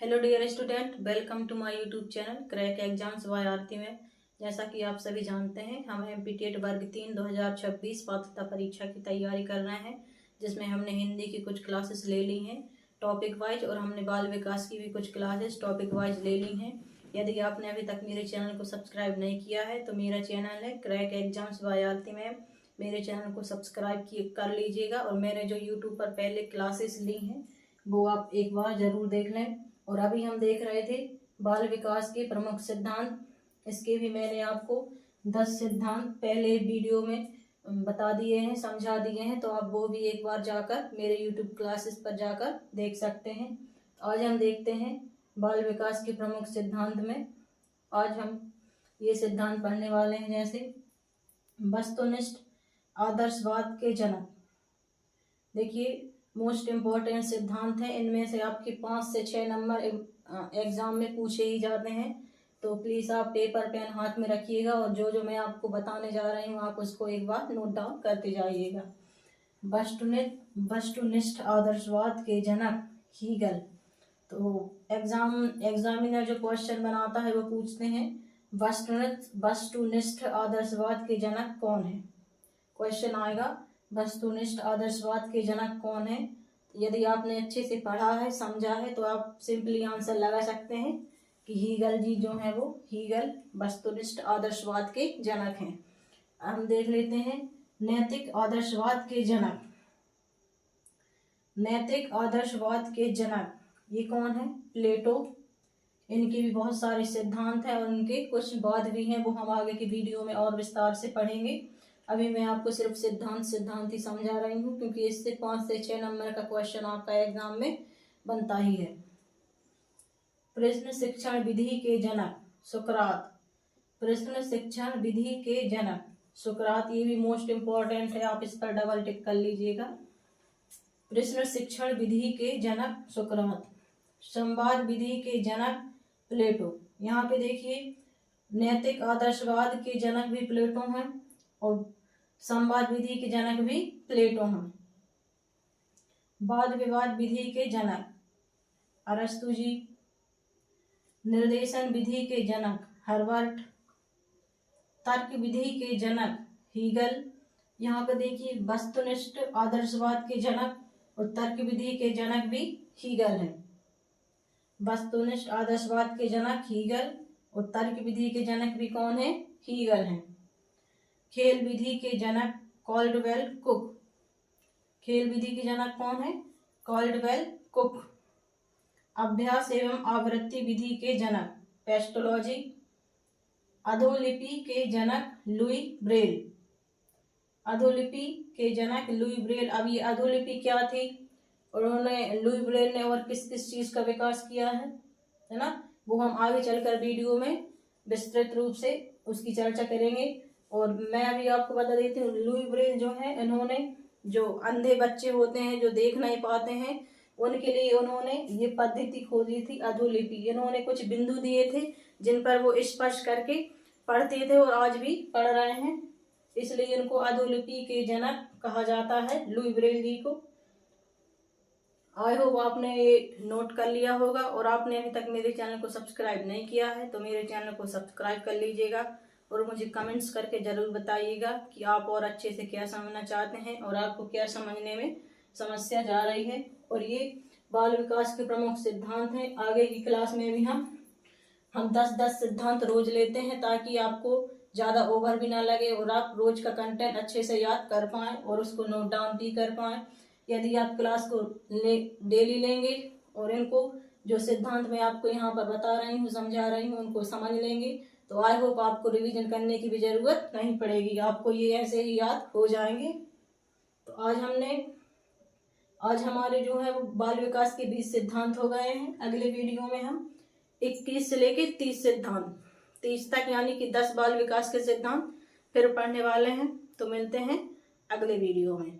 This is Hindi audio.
Hello dear student, welcome to my YouTube channel crack exams by Aarti में। जैसा कि आप सभी जानते हैं, हम एमपीटेट वर्ग 3 2026 पात्रता परीक्षा की तैयारी कर रहे हैं, जिसमें हमने हिंदी की कुछ क्लासेस ले ली हैं टॉपिक वाइज, और हमने बाल विकास की भी कुछ क्लासेस टॉपिक वाइज ले ली हैं। यदि आपने अभी तक मेरे चैनल को सब्सक्राइब नहीं किया है तो मेरा चैनल है क्रैक एग्जाम्स बाय आरती में, मेरे चैनल को सब्सक्राइब कर लीजिएगा। और मैंने जो यूट्यूब पर पहले क्लासेस ली हैं वो आप एक बार ज़रूर देख लें। और अभी हम देख रहे थे बाल विकास के प्रमुख सिद्धांत, इसके भी मैंने आपको 10 सिद्धांत पहले वीडियो में बता दिए हैं, समझा दिए हैं, तो आप वो भी एक बार जाकर मेरे यूट्यूब क्लासेस पर जाकर देख सकते हैं। आज हम देखते हैं बाल विकास के प्रमुख सिद्धांत में। आज हम ये सिद्धांत पढ़ने वाले हैं, जैसे वस्तुनिष्ठ आदर्शवाद के जनक। देखिए, मोस्ट इम्पोर्टेंट सिद्धांत है, इनमें से आपके 5 से 6 नंबर एग्जाम में पूछे ही जाते हैं, तो प्लीज़ आप पेपर पेन हाथ में रखिएगा और जो जो मैं आपको बताने जा रही हूँ आप उसको एक बार नोट डाउन करते जाइएगा। वस्तुनिष्ठ आदर्शवाद के जनक हीगल। तो एग्जामिनर जो क्वेश्चन बनाता है वो पूछते हैं वस्तुनिष्ठ आदर्शवाद के जनक कौन है। क्वेश्चन आएगा वस्तुनिष्ठ आदर्शवाद के जनक कौन है। यदि आपने अच्छे से पढ़ा है, समझा है, तो आप सिंपली आंसर लगा सकते हैं कि हीगल जी जो है वो हीगल वस्तुनिष्ठ आदर्शवाद के जनक हैं। हम देख लेते हैं नैतिक आदर्शवाद के जनक। नैतिक आदर्शवाद के जनक ये कौन है? प्लेटो। इनके भी बहुत सारे सिद्धांत हैं और उनके कुछ वाद भी हैं, वो हम आगे की वीडियो में और विस्तार से पढ़ेंगे। अभी मैं आपको सिर्फ सिद्धांत ही समझा रही हूँ, क्योंकि इससे 5 से 6 नंबर का क्वेश्चन आपका एग्जाम में बनता ही है। प्रश्न शिक्षण विधि के जनक सुकरात। प्रश्न शिक्षण विधि के जनक सुकरात, ये भी मोस्ट इम्पोर्टेंट है, आप इस पर डबल टिक कर लीजिएगा। प्रश्न शिक्षण विधि के जनक सुकरात। संवाद विधि के जनक प्लेटो। यहाँ पे देखिए, नैतिक आदर्शवाद के जनक भी प्लेटो हैं और संवाद विधि के जनक भी प्लेटो हैं। वाद विवाद विधि के जनक अरस्तु जी। निर्देशन विधि के जनक हर्बर्ट। तर्क विधि के जनक हीगल। यहाँ पे देखिए, वस्तुनिष्ठ आदर्शवाद के जनक और तर्क विधि के जनक भी हीगल हैं। वस्तुनिष्ठ आदर्शवाद के जनक हीगल और तर्क विधि के जनक भी कौन है? हीगल हैं। खेल विधि के जनक कॉल्डवेल कुक। खेल विधि के जनक कौन है? Caldwell cook. अभ्यास एवं आवृत्ति विधि के जनक पेस्टोलॉजी। अधोलिपि के जनक लुई ब्रेल। अधोलिपि के जनक लुई ब्रेल। अब ये अधोलिपि क्या थी, उन्होंने लुई ब्रेल ने और किस किस चीज का विकास किया है ना, वो हम आगे चलकर वीडियो में विस्तृत रूप से उसकी चर्चा करेंगे। और मैं अभी आपको बता देती हूँ, लुई ब्रेल जो है, इन्होंने जो अंधे बच्चे होते हैं जो देख नहीं पाते हैं, उनके लिए उन्होंने ये पद्धति खोजी थी अधोलिपि। इन्होंने कुछ बिंदु दिए थे जिन पर वो स्पर्श करके पढ़ते थे और आज भी पढ़ रहे हैं, इसलिए इनको अधोलिपि के जनक कहा जाता है, लुई ब्रेल जी को। आई होप आपने ये नोट कर लिया होगा। और आपने अभी तक मेरे चैनल को सब्सक्राइब नहीं किया है तो मेरे चैनल को सब्सक्राइब कर लीजिएगा और मुझे कमेंट्स करके ज़रूर बताइएगा कि आप और अच्छे से क्या समझना चाहते हैं और आपको क्या समझने में समस्या जा रही है। और ये बाल विकास के प्रमुख सिद्धांत हैं। आगे की क्लास में भी हम 10-10 सिद्धांत रोज लेते हैं, ताकि आपको ज़्यादा ओवर भी ना लगे और आप रोज का कंटेंट अच्छे से याद कर पाएँ और उसको नोट डाउन भी कर पाएँ। यदि आप क्लास को डेली लेंगे और इनको जो सिद्धांत मैं आपको यहाँ पर बता रही हूँ, समझा रही हूँ, उनको समझ लेंगे, तो आई होप आपको रिवीजन करने की भी ज़रूरत नहीं पड़ेगी, आपको ये ऐसे ही याद हो जाएंगे। तो आज हमारे जो है वो बाल विकास के 20 सिद्धांत हो गए हैं। अगले वीडियो में हम 21 से लेके 30 सिद्धांत, 30 तक, यानी कि 10 बाल विकास के सिद्धांत फिर पढ़ने वाले हैं। तो मिलते हैं अगले वीडियो में।